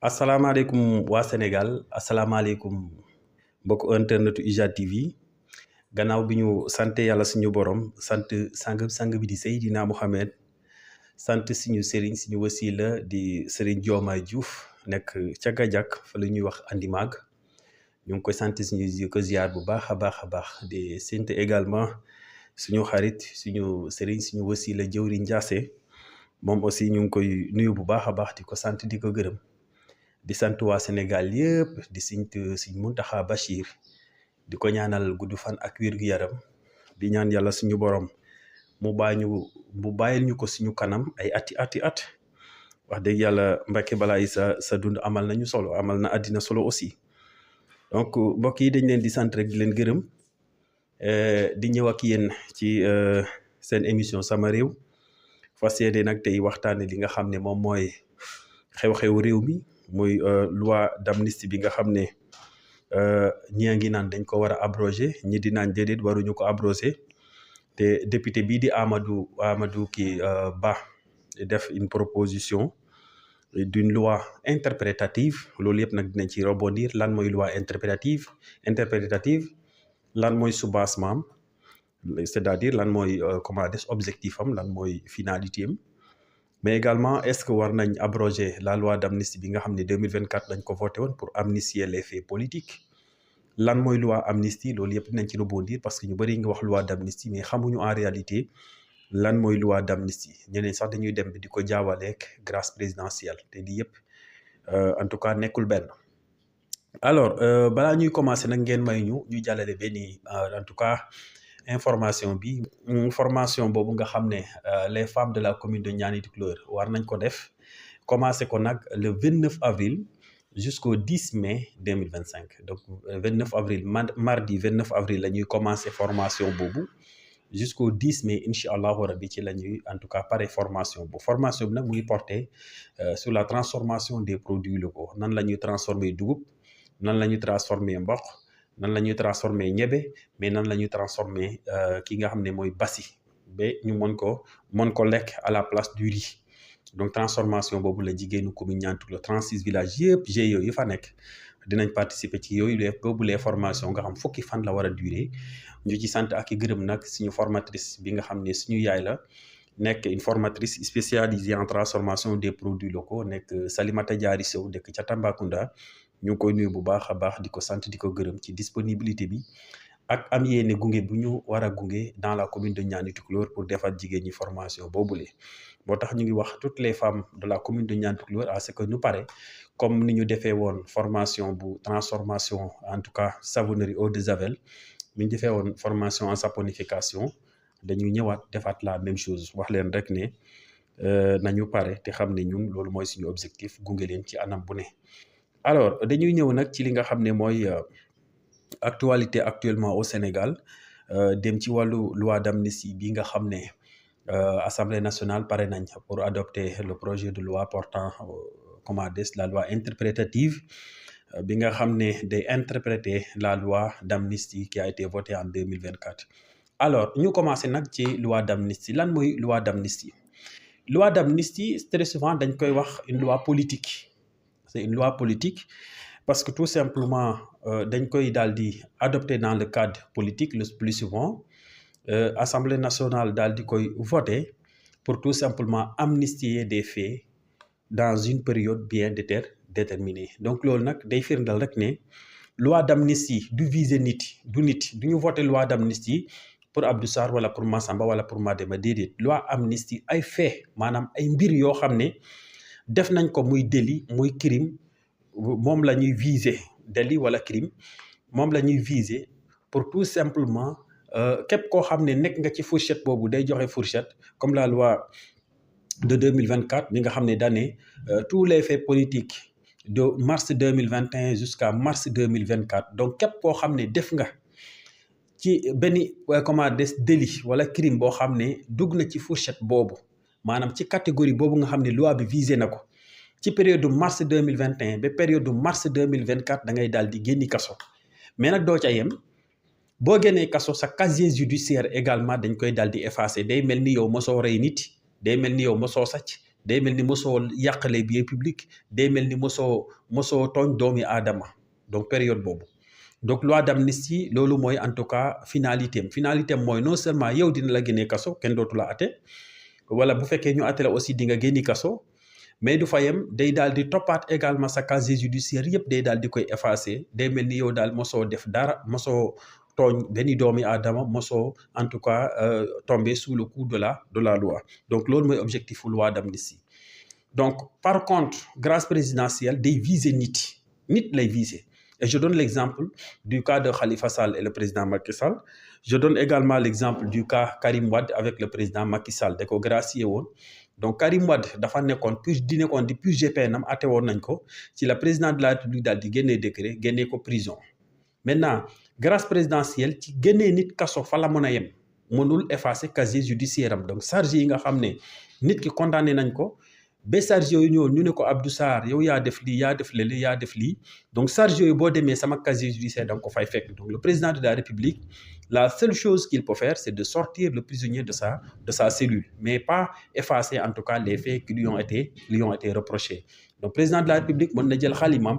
asalaamaaleykum waa Sénégal asalaamaaleykum mbokk internetu IJAD TV gannaaw bi ñu sante yàlla suñu borom sant sang bi di Seydina Mohamed sant suñu sëriñ suñu wasila di sëriñ Diomaye Diouf nekk ca Gajak fa la ñuy wax Andi Mag ñu ngi koy sant suñu ko ziar bu baax a baax a baax di sant également suñu xarit suñu sëriñ suñu wasila jëwriñ Ndiasse moom aussi ñu ngi koy nuyu bu baax a baax di ko sant di ko gërëm. di sant waa Sénégal yëpp di sant Sëñ Muntaxa Bachir di ko ñaanal gudd fan ak wér-gu-yaram di ñaan yàlla suñu borom mu bàyyil ñu ko suñu kanam ay ati at wax dëgg yàlla Mbacke balaa yi sa dund amal nañu solo amal na àddina solo aussi donc mbokk yi dañ leen di sant rek di leen gërëm di ñëw ak yéen ci seen émission sama réew fas yéene nag tey waxtaane li nga xam ne moom mooy xew-xew réew mi muy loi d'amnistie bi nga xam ne ñii a ngi naan dañ ko war a abroger ñi di naan déedéet waruñu ko abroger te député bii di Amadou Ba def une proposition d'une loi interprétative loolu yëpp nag dinañ ci rebondir lan mooy loi interprétative lan mooy soubassement c'est-à-dire lan mooy objectif am lan mooy finalité am mais également est-ce que war nañ abroger la loi d'amnistie bi nga xam ne 2024 dañ ko voté woon pour amnistier les faits politiques lan mooy loi amnistie loolu yëpp dinañ ci rebondir parce que ñu bëri nga wax loi d'amnistie mais xamuñu en réalité lan mooy loi d'amnistie ñeneen sax dañuy dem bi di ko jaawaleek grâce présidentielle te lii yëpp en tout cas nekkul benn. alors balaa ñuy commencer nag ngeen may ñu jàllale benn en tout cas information boobu nga xam ne les femmes de la commune de Niani Tukulóor war nañ ko def commencé ko nag le 29 avril jusqu'au 10 mai 2025 donc 29 avril mardi 29 avril la ñuy commencé formation boobu jusqu'au 10 mai incha allahu rabbi ci la ñuy en tout cas pare formation bi nag muy porté sur la transformation des produits locaux nan la ñuy transformer dugub nan la ñuy transformer mboq nan la ñuy transformer ñebe mais nan la ñuy transformer ki nga xam ne mooy basi ba ñu mën ko lekk à la place du riz donc transformation boobu la jigéenu commune Niani Tukulóor 36 villages yëpp GIE yi fa nekk dinañ participer ci boobu les formations nga xam fukki fan la war a durer ñu ci sant ak i gërëm nag suñu formatrice bi nga xam ne suñu yaay la nekk une formatrice spécialisée en transformation des produits locaux nekk Salimata Diary Sow dëkk ca Tambacounda ñu ngi koy nuyu bu baax a baax di ko sant di ko gërëm ci disponibilité bi ak am yéene gunge bu ñu war a gunge dans la commune de Niani Tukulóor pour defar jigéen ñi formation boobule. moo tax ñu ngi wax toutes les femmes de la commune de Niani Tukulóor à ce que ñu pare comme ni ñu defee woon formation bu transformation en tout cas savonnerie eau de javel ni ñu defee woon formation en saponification dañuy ñëwaat defaat la même chose wax leen rek ne nañu pare te xam ne ñun loolu mooy suñu objectif gunge leen ci anam bu ne. alors dañuy ñëw nag ci li nga xam ne mooy actualité actuellement au Sénégal dem ci wàllu loi d'amnistie bi nga xam ne Assemblée nationale pare nañ pour adopter le projet de loi portant la loi interprétative bi nga xam ne day interpréter la loi d'amnistie qui a été votée en 2024. alors ñu commencé nag ci loi d'amnistie lan mooy loi d'amnistie très souvent dañ koy wax une loi politique. C'est une loi politique parce que tout simplement dañ koy daal di adopter dans le cadre politique le plus souvent Assemblée nationale daal di koy voter pour tout simplement amnistier des faits dans une période bien déterminée donc loolu nag day firndal rek ne loi d'amnistie du viser du ñu voter loi d'amnistie pour Abdou Sarr wala pour Massamba wala pour Mademba déedéet loi amnistie ay faits maanaam ay mbir yoo xam ne def nañ ko muy délit muy crime moom la ñuy viser délit wala crime moom la ñuy viser pour tout simplement képp koo xam ne nekk nga ci fourchette boobu day joxe fourchette comme la loi de 2024 bi nga xam ne daane tous les faits politiques de mars 2021 jusqu'à mars 2024 donc képp koo xam ne def nga ci benn délit wala crime boo xam ne dugg na ci fourchette boobu maanaam ci catégorie boobu nga xam ne loi bi visé na ko ci période de mars 2021 ba période de mars 2024 da ngay daal di génni kaso mais nag doo ca yem boo génnee kaso sa casier judiciaire également dañ koy daal di effacer day mel ni yow mosoo rey nit day mel ni yow mosoo sàcc day mel ni mosoo yàq les biens publics day mel ni mosoo tooñ doomi aadama donc période boobu. donc loi d'amnistie loolu mooy en tout cas finalité am mooy non seulement yow dina la génnee kaso kenn dootu la ate wala bu fekkee ñu ate la aussi di nga génni kaso mais du fa yem day daal di toppaat également sa casier judiciaire yëpp day daal di koy effacer day mel ni yow daal mosoo def dara mosoo tooñ benn doomi aadama mosoo en tout cas tomber sous le coup de la loi donc loolu mooy objectif loi d'amnistie. donc par contre grâce présidentielle day viser nit lay viser. Et je donne l'exemple du cas de Khalifa Sall et le président Macky Sall. Je donne également l'exemple du cas Karim Wade avec le président Macky Sall da ko gracier woon. donc Karim Wade dafa nekkoon di purger peine ate woon nañ ko ci la président de la République daal di génnee décret génnee ko prison. maintenant grâce présidentielle ci génnee nit kaso fa la mën a yem mënul effacer casier judiciaire am donc charge yi nga xam ne nit ki condamné nañ ko. ba charge yooyu ñëwoon ñu ne ko Abdou Sarr yow yaa def lii yaa def lële yaa def lii donc charge yooyu boo demee sama casier judiciaire da nga ko fay fekk donc le président de la République la seule chose qu'il peut faire c'est de sortir le prisonnier de sa cellule mais pas effacer en tout cas les faits qui lui ont été reprochés. donc président de la République mën na jël xalimam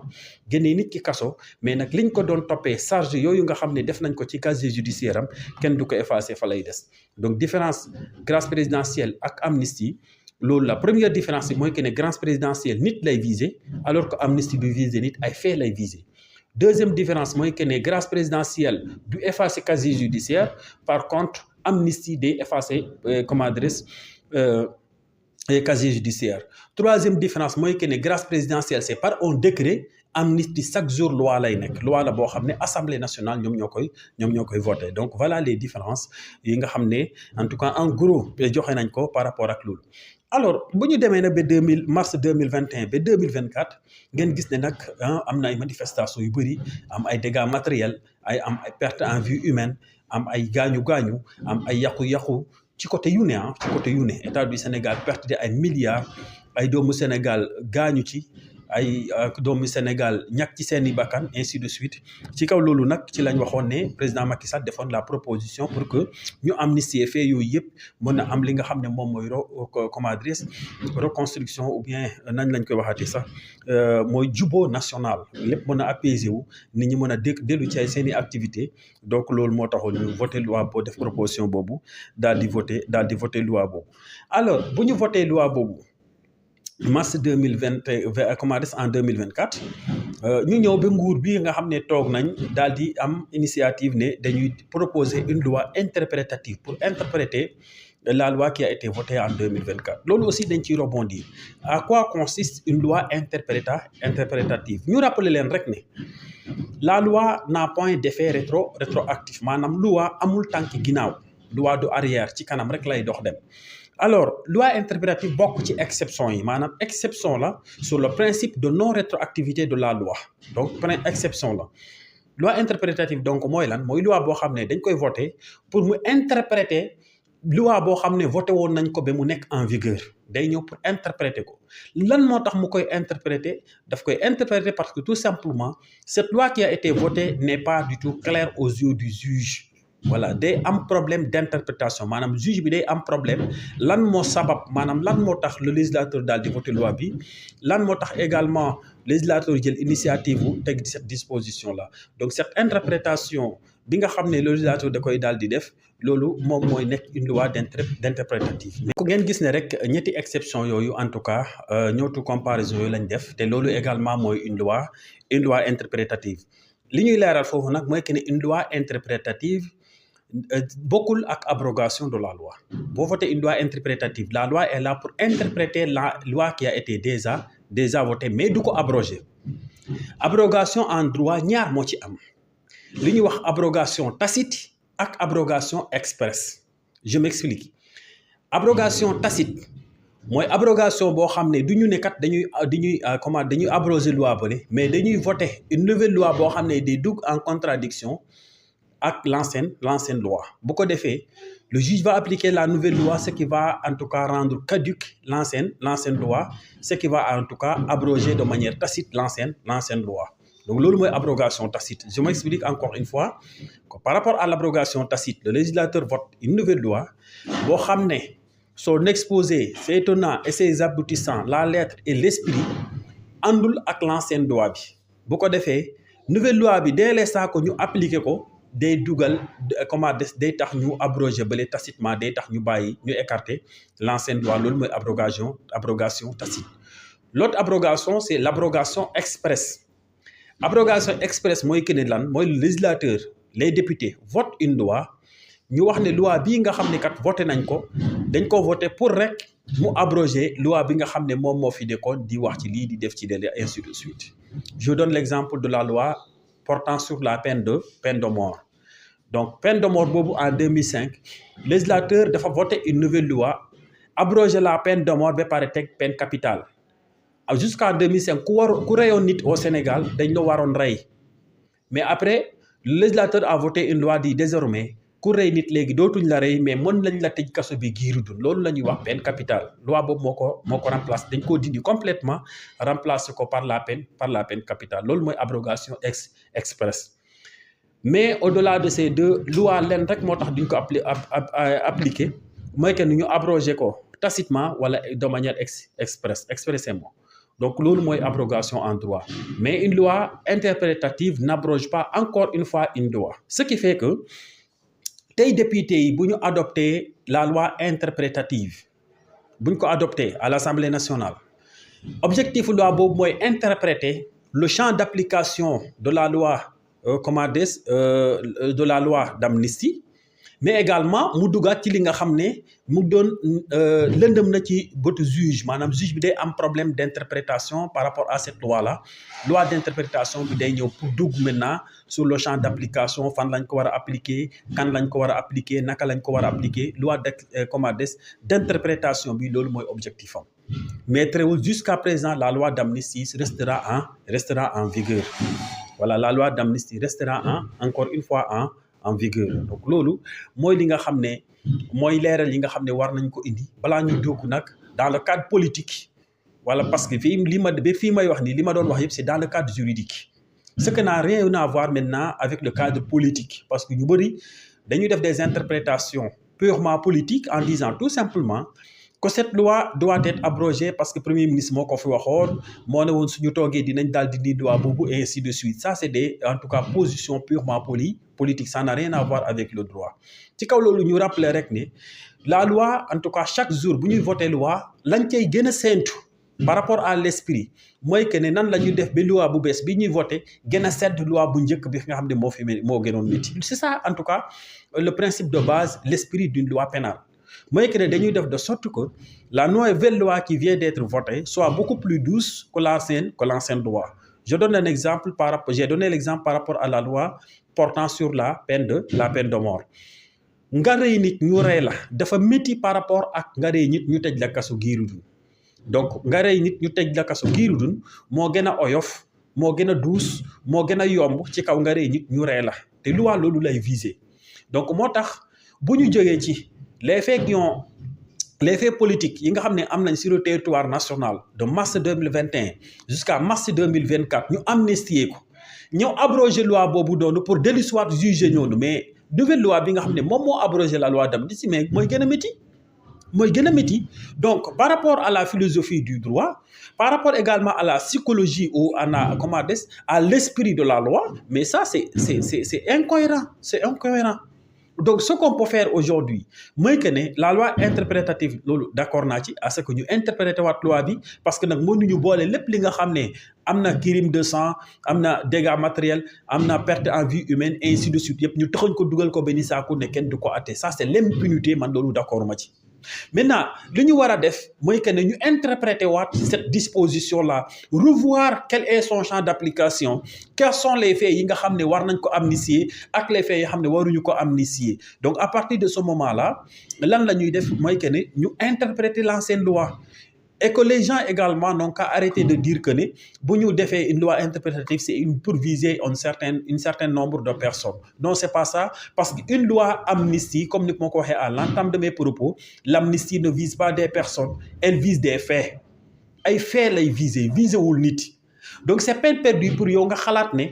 génnee nit ki kaso mais nag liñ ko doon toppee charge yooyu nga xam ne def nañ ko ci casier judiciaire am kenn du ko effacer fa lay des. donc différence grâce présidentielle ak amnistie loolu la première différence bi mooy que ne grâce présidentielle nit lay viser alors que amnistie du viser nit ay fait lay viser. deuxième différence mooy que ne grâce présidentielle du effacer casier judiciaire par contre amnistie day effacer casier judiciaire. troisième différence mooy que ne grâce présidentielle c'est par un décret amnistie chaque jour loi lay nekk loi la boo xam ne assemblée nationale ñoom ñoo koy voter. donc voilà les différences yi nga xam ne en tout cas en gros joxe nañ ko par rapport ak loolu. alors bu ñu demee nag ba mars 2021 ba 2024 ngeen gis ne nag am na ay manifestations yu bëri am ay dégâts matériels am ay perte en vie humaine am ay gaañu am ay yàqu-yàqu ci côté yu ne état du Sénégal perte de ay milliards ay doomu Sénégal gaañu ci ay doomu Sénégal ñàkk ci seeni bakkan ainsi de suite. ci kaw loolu nag ci lañ waxoon ne président Macky Sall defoon la proposition pour que ñu amnistier fait yooyu yëpp mën a am li nga xam ne moom mooy reconstruction ou bien nañ lañ koy waxati sax mooy jubóo national lépp mën a apaiser wu nit ñi mën a dellu ci ay seeni activité. donc loolu moo taxoon ñu voté loi boo def proposition boobu daal di voté loi boobu. alors bu ñu voté loi boobu mars 2020 commencé en 2024 ñu ñëw ba nguur bi nga xam ne toog nañ daal di am initiative ne dañuy proposer une loi interprétative pour interpréter la loi qui a été votée en 2024. loolu aussi dañ ciy rebondir à quoi consiste une loi interprétative. ñu rappeler leen rek ne la loi n'a point d'effet rétroactif maanaam loi amul tànk ginnaaw loi du arrière ci kanam rek lay dox dem. alors loi interprétative bokk ci exception yi maanaam exception la sur le principe de non rétroactivité de la loi donc exception la. loi interprétative donc mooy lan mooy loi boo xam ne dañ koy voter pour mu interpréter loi boo xam ne voté woon nañ ko ba mu nekk en vigueur day ñëw pour interpréter ko. lan moo tax mu koy interpréter daf koy interpréter parce que tout simplement cette loi qui a été votée n'est pas du tout claire aux yeux du juge. voilà day am problème d'interprétation maanaam juge bi day am problème lan moo sabab maanaam lan moo tax le législateur daal di voter loi bi lan moo tax également législateur jël initiative bu teg cette disposition là. donc cette interprétation bi nga xam ne le législateur da koy daal di def loolu moom mooy nekk une loi d'interprétative. ku ngeen gis ne rek ñetti exception yooyu en tout cas ñootu comparaison yooyu lañ def te loolu également mooy une loi interprétative. li ñuy leeral foofu nag mooy que ne une loi interprétative bokkul ak abrogation de la loi. boo voté une loi interprétative la loi est là pour interpréter la loi qui a été déjà votée mais du ko abroger. abrogation en droit ñaar moo ci am li ñuy wax abrogation tacite ak abrogation express. je m'explique. abrogation tacite mooy abrogation boo xam ne du ñu ne kat dañuy abroger loi bële mais dañuy voter une nouvelle loi boo xam ne day dugg en contradiction ak l'ancienne loi. bu ko defee le juge va appliquer la nouvelle loi ce qui va en tout cas rendre caduque l'ancienne loi ce qui va en tout cas abroger de manière tacite l'ancienne loi. donc loolu mooy abrogation tacite. je m'explique encore une fois que par rapport à l'abrogation tacite le législateur vote une nouvelle loi boo xam ne son exposé, ses tenants et ses aboutissants, la lettre et l'esprit àndul ak l'ancienne loi bi bu ko defee nouvelle loi bi dès l'instant que ñu appliquer ko day dugal day tax ñu abroger bële tacitement day tax ñu bàyyi ñu écarter l'ancienne loi loolu mooy abrogation tacite. L'autre abrogation c'est l'abrogation expresse. Abrogation expresse mooy que ne lan mooy le législateur les députés votent une loi ñu wax ne loi bii nga xam ne kat voté nañ ko dañ ko voté pour rek mu abroger loi bi nga xam ne moom moo fi nekkoon di wax ci lii di def ci délai ainsi de suite. Je donne l'exemple de la loi portant sur la peine de mort. Donc peine de mort boobu en 2005 législateur dafa voté une nouvelle loi abroger la peine de mort ba pare teg peine capitale. Jusqu'en 2005 ku reyoon nit au Sénégal dañ la waroon rey mais après le législateur a voté une loi di désormais ku rey nit léegi dootuñ la rey mais mën lañ la tëj kaso bi giiru dund loolu la ñuy wax peine capitale. Loi boobu moo ko remplace dañ koo dindi complètement remplacer ko par la peine capitale loolu mooy abrogation express. Mais au-delà de ces deux lois leen rek moo tax duñ ko appliquer mooy que ñu abroger ko tacitement wala de manière expressément. Donc loolu mooy abrogation en droit mais une loi interprétative n'abroge pas encore une fois une loi, ce qui fait que tey député yi bu ñu adopté la loi interprétative bu ñu ko adopté à l'Assemblée nationale objectif loi boobu mooy interpréter le champ d'application de la loi de la loi d'amnistie mais également mu dugaat ci li nga xam ne mu doon lëndëm na ci bëtu juge maanaam juge bi day am problème d'interprétation par rapport à cette loi d'interprétation bi day ñëw pour dugg maintenant sur le champ d'application fan lañ ko war a appliquer kan lañ ko war a appliquer naka lañ ko war a appliquer loi d'interprétation bi loolu mooy objectif am mais terewul jusqu'à présent la loi d'amnistie restera en vigueur. Voilà, la loi d'amnistie restera encore une fois en vigueur. Donc loolu mooy li nga xam ne mooy leeral yi nga xam ne war nañ ko indi balaa ñu dugg nag dans le cadre politique wala parce que fii may wax nii li ma doon wax yëpp c'est dans le cadre juridique ce qui n'a rien à voir maintenant avec le cadre politique parce que ñu bëri dañuy def des interprétations purement politiques en disant tout simplement que cette loi doit être abrogée parce que premier ministre moo ko fi waxoon moo ne woon suñu toogee dinañ daal di loi boobu et ainsi de suite. Ça c'est en tout cas position purement politique, ça n'a rien à voir avec le droit. ci kaw loolu ñu rappeler rek ne la loi en tout cas chaque jour bu ñuy voter loi lañ cay gën a séntu par rapport à l'esprit mooy que ne nan la ñuy def ba loi bu bees bi ñuy voter gën a sedd loi bu njëkk bi nga xam ne moo gënoon métti. C'est ça en tout cas le principe de base, l'esprit d'une loi pénale. Moi, que dañuy def de sorte que la nouvelle loi qui vient d'être votée soit beaucoup plus douce que l'ancienne loi. J'ai donné l'exemple par rapport à la loi portant sur la peine de mort. Nga rey nit ñu rey la dafa métti par rapport ak nga rey nit ñu tëj la kaso giiru dun. Donc nga rey nit ñu tëj la kaso giiru dun moo gën a oyof moo gën a douce moo gën a yomb ci kaw nga rey nit ñu rey la te loi loolu lay viser. Donc moo tax bu ñu jógee ci les faits politiques yi nga xam ne am nañ sur le territoire national de mars 2021 jusqu'à mars 2024 ñu amnistier ko ñëw abroger loi boobu doonu pour dellu soit juger ñoonu mais nouvelle loi bi nga xam ne moom moo abroger la loi d'amnistie mais mooy gën a métti. Donc par rapport à la philosophie du droit, par rapport également à la psychologie ou à l'esprit de la loi, mais ça c'est incohérent. Donc ce qu'on peut faire aujourd'hui mooy que ne la loi interprétative loolu d'accord naa ci à ce que ñu interpréter waat loi bi parce que nag mënuñu boole lépp li nga xam ne am na crime de sang am na dégâts matériels am na perte en vie humaine ainsi de suite yëpp ñu taxañ ko dugal ko benn saaku ne kenn du ko atte. Ça c'est l'impunité, man loolu d'accord ma ci. Maintenant li ñu war a def mooy que ne ñu interpréter waat cette disposition là, revoir quel est son champ d'application, quels sont les faits yi nga xam ne war nañ ko amnistier ak les faits yi xam ne waruñu ko amnistier. Donc à partir de ce moment là lan la ñuy def mooy que ne ñu interpréter l'ancienne loi et que les gens également n'ont qu'à arrêter de dire que ne bu ñu defee une loi interprétative c'est pour viser un certain nombre de personnes. Non, c'est pas ça, parce qu'une loi amnistie, comme ni ma ko waxee à l'entame de mes propos, l'amnistie ne vise pas des personnes, elle vise des faits. Ay faits lay viser wul nit. Donc c'est peine perdue pour yow nga xalaat ne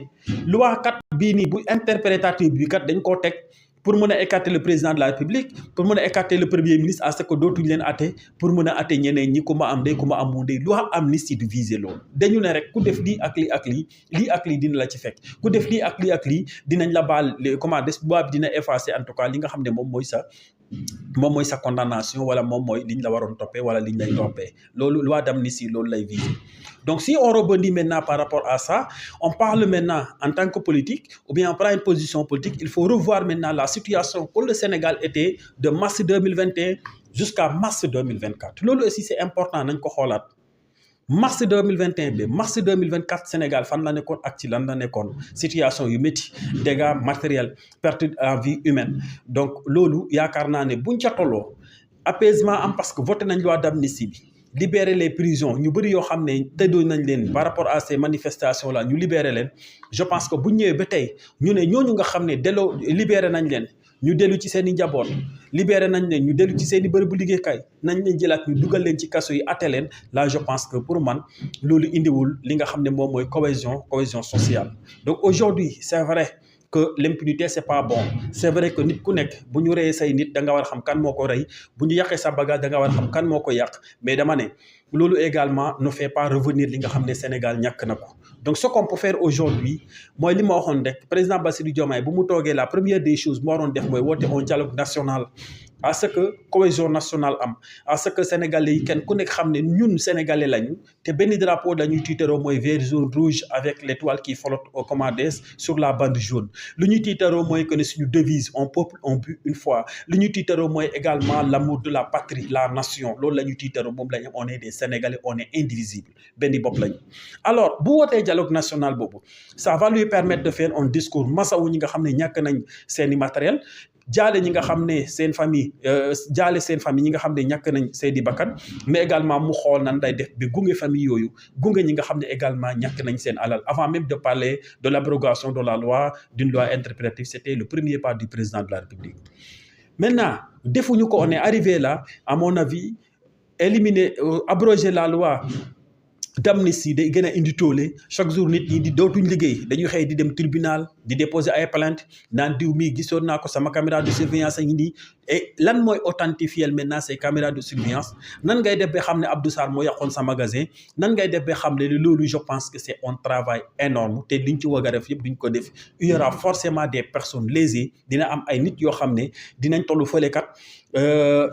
loi kat bii nii bu interprétative bi kat dañ koo teg pour mën a écarter le président de la République pour mën a écarter le premier ministre à ce que dootuñ leen atte pour mën a atte ñeneen ñi ku ma am ndey ku ma amul ndey loi amnistie du viser loolu dañu ne rek ku def lii ak lii ak lii ak lii dina la ci fekk ku def lii ak lii dinañ la baal comment des loi bi dina effacer en tout cas li nga xam ne moom mooy sa condamnation wala moom mooy liñ la waroon toppee wala liñ lay toppee loolu loi d'amnistie loolu lay viser. Donc si on rebondit maintenant par rapport à ça, on parle maintenant en tant que politique ou bien on prend une position politique, il faut revoir maintenant la situation que le Sénégal était de mars 2021 jusqu'à mars 2024. Loolu aussi c'est important nañ ko xoolaat. Mars 2021 ba mars 2024 Sénégal fan la nekkoon ak ci lan la nekkoon situation yu métti dégâts matériels perte en vie humaine donc loolu yaakaar naa ne buñ ca tolloo apaisement am parce que voté nañ loi d'amnistie bi libérer les prisons ñu bëri yoo xam ne tëddoon nañ leen par rapport à ces manifestations là ñu libérer leen je pense que bu ñëwee ba tey ñu ne ñooñu nga xam ne delloo libérer nañ leen ñu dellu ci seen i njaboot libéré nañ leen ñu dellu ci seen i bërëbu liggéeykaay nañ leen jëlaat ñu dugal leen ci kaso yi atte leen là je pense que pour man loolu indiwul li nga xam ne moom mooy cohésion sociale. Donc aujourd'hui c'est vrai que l'impunité c'est pas bon c'est vrai que nit ku nekk bu ñu reyee say nit da nga war a xam kan moo ko rey bu ñu yàqee sa bagage da nga war a xam kan moo ko yàq mais dama ne loolu également ne fait pas revenir li nga xam ne Sénégal ñàkk na ko. Donc ce qu'on peut faire aujourd'hui mooy li ma waxoon rek président Bassirou Diomaye bu mu toogee la première des choses mu waroon def mooy woote un dialogue national à ce que cohésion nationale am à ce que sénégalais yi kenn ku nekk xam ne ñun sénégalais lañu te benn drapeau dañuy tiitaroo mooy vert jaune rouge avec l'étoile qui flotte au commandes sur la bande jaune lu ñuy tiitaroo mooy que ne suñu devise un peuple un but une foi lu ñuy tiitaroo mooy également l'amour de la patrie la nation loolu la ñuy tiitaroo moom la ñu on est des sénégalais on est indivisible benn bopp lañu. Alors bu wootee dialogue national boobu ça va lui permettre de faire un discours masawu ñi nga xam ne ñàkk nañ seeni matériel jaale ñi nga xam ne seen famille ñi nga xam ne ñàkk nañ seeni bakkan mais également mu xool nan day def ba gunge famille yooyu gunge ñi nga xam ne également ñàkk nañ seen alal avant même de parler de l'abrogation de la loi d'une loi interprétative c'était le premier pas du président de la République. Maintenant defuñu ko on est arrivé là à mon avis éliminer abroger la loi d'amnistie day gën a indi toole chaque jour nit ñi di dootuñ liggéey dañuy xëy di dem tribunal di déposer ay plainte naan diw mii gisoon naa ko sama caméra de surveillance a ngi nii et lan mooy authentifier maintenant ces caméras de surveillance nan ngay def ba xam ne Abdou Sarr moo yàqoon sa magasin nan ngay def ba xam ne loolu je pense que c'est un travail énorme te liñ ci war a def yëpp duñ ko def il y aura forcément des personnes lésées dina am ay nit yoo xam ne dinañ tollu fële kat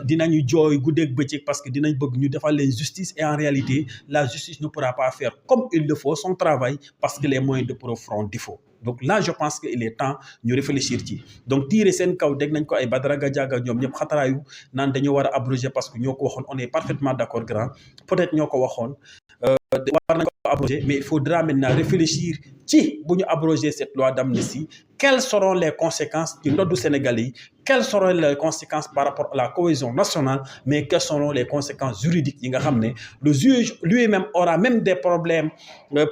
dinañu jooy guddeeg bëccëg parce que dinañ bëgg ñu defal leen justice et en réalité la justice ne pourra pas faire comme il le faut son travail parce que les moyens de preuve feront défaut. Donc là je pense que il est temps ñu réfléchir ci donc tirer seen kaw dégg nañ ko ay Badara Gadiaga ñoom ñëpp xataraayu naan dañoo war a abroger parce que ñoo ko waxoon on est parfaitement d'accord grand peut-être ñoo ko waxoon war nañ ko abroger mais il faudra maintenant réfléchir ci bu ñu abroger cette loi d'amnistie quelles seront les conséquences ci ndoddu Sénégalais yi quelles seront les conséquences par rapport à la cohésion nationale mais quelles seront les conséquences juridiques yi nga xam ne le juge lui-même aura même des problèmes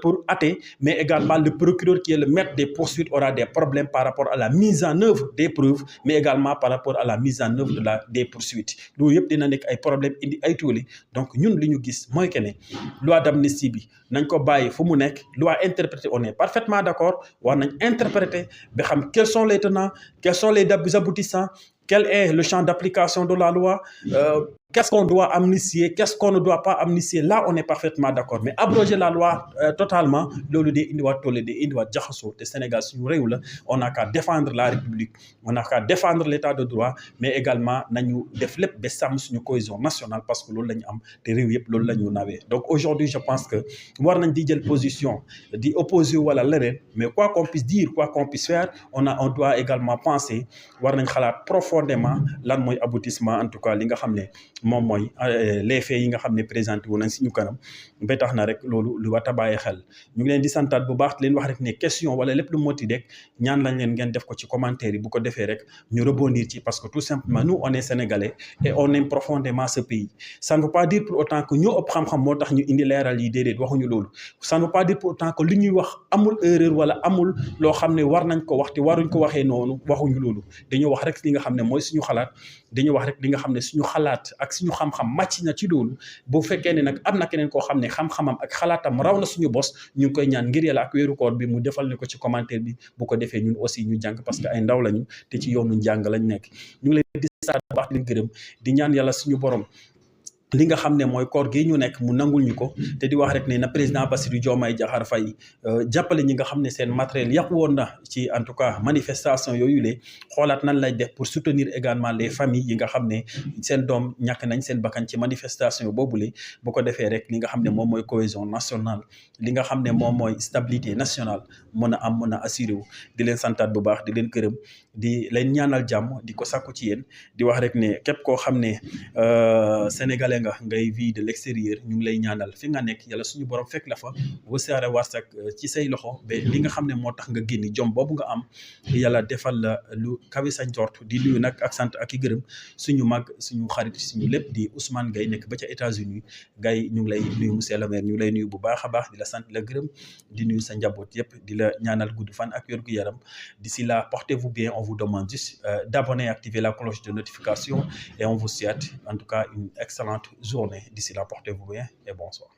pour atte mais également le procureur qui est le maître des poursuites aura des problèmes par rapport à la mise en œuvre des preuves mais également par rapport à la mise en œuvre des poursuites loolu yëpp dina nekk ay problèmes indi ay tooli donc ñun li ñu gis mooy que ne loi d'amnistie bi nañ ko bàyyi fu mu nekk loi interprétée on est parfaitement d'accord war nañ interpréter ba xam quels sont les tenants quels sont les aboutissants quel est le champ d'application de la loi qu'est-ce qu'on doit amnistier qu'est-ce qu'on ne doit pas amnistier là on est parfaitement d'accord mais abroger la loi totalement loolu day indiwaat tolle day indiwaat jaxasoo te Sénégal suñu réew la on n'a qu'à défendre la République on n'a qu'à défendre l'état de droit mais également nañu def lépp ba sàmm suñu cohésion nationale parce que loolu la ñu am te réew yëpp loolu la ñu nawee donc aujourd'hui je pense que war nañ di jël position di opposer wala leneen mais quoi qu'on puisse dire quoi qu'on puisse faire on doit également penser war nañ xalaat profondément lan mooy aboutissement en tout cas li nga xam ne moom mooy les faits yi nga xam ne présenté wu nañ si ñu kanam ba tax na rek loolu lu war a bàyyi xel ñu ngi leen di santaat bu baax leen wax rek ne question wala lépp lu moti rek ñaan lañ leen ngeen def ko ci commentaire yi bu ko defee rek ñu rebondir ci parce que tout simplement nous on est sénégalais et on aime profondément ce pays ça ne veut pas dire pour autant que ñoo ëpp xam-xam moo tax ñu indi leeral yi déedéet waxuñu loolu ça ne veut pas dire pour autant que li ñuy wax amul erreur wala amul loo xam ne war nañ ko wax te waruñ ko waxee noonu waxuñu loolu dañoo wax rek li nga xam ne mooy suñu xalaat dañoo wax rek li nga xam ne suñu xalaat ak suñu xam-xam màcc na ci loolu bu fekkee ne nag am na keneen koo xam ne xam-xamam ak xalaatam raw na suñu bos ñu ngi koy ñaan ngir yàlla ak weeru koor bi mu defal ni ko ci commentaire bi bu ko defee ñun aussi ñu jàng parce que ay ndaw lañu te ci yoonu njàng lañ nekk ñu ngi leen di sant bu baax di leen gërëm di ñaan yàlla suñu borom li nga xam ne mooy koor gi ñu nekk mu nangul ñu ko te di wax rek ne na président Bassirou Diomaye Diakhar Faye jàppale ñi nga xam ne seen matériel yàqu woon na ci en tout cas manifestation yooyu le xoolaat nan lay def pour soutenir également les familles yi nga xam ne seen doom ñàkk nañ seen bakkan ci manifestation boobule bu ko defee rek li nga xam ne moom mooy cohésion nationale li nga xam ne moom mooy stabilité nationale mën a am mën a assuré wu di leen santaat bu baax di leen gërëm di leen ñaanal jàmm di ko sàkku ci yéen di wax rek ne képp koo xam ne sénégalais nga ngay vie de l'extérieur ñu ngi lay ñaanal fi nga nekk yàlla suñu borom fekk la fa wasaare warsak ci say loxo ba li nga xam ne moo tax nga génn jom boobu nga am yàlla defal la lu kawe sa njort di nuyu nag ak sant ak i gërëm suñu mag suñu xarit suñu lépp di Ousmane Gaye nekk ba ca États-Unis Gaye ñu ngi lay nuyu monsieur le maire ñu ngi lay nuyu bu baax a baax di la sant di la gërëm di nuyu sa njaboot yëpp di la ñaanal gudd fan ak wér gu yaram d'ici là portez-vous bien on vous demande juste d'abonner et activer la cloche de notification et on vous souhaite en tout cas une excellente journée. D'ici là, portez-vous bien et bonsoir.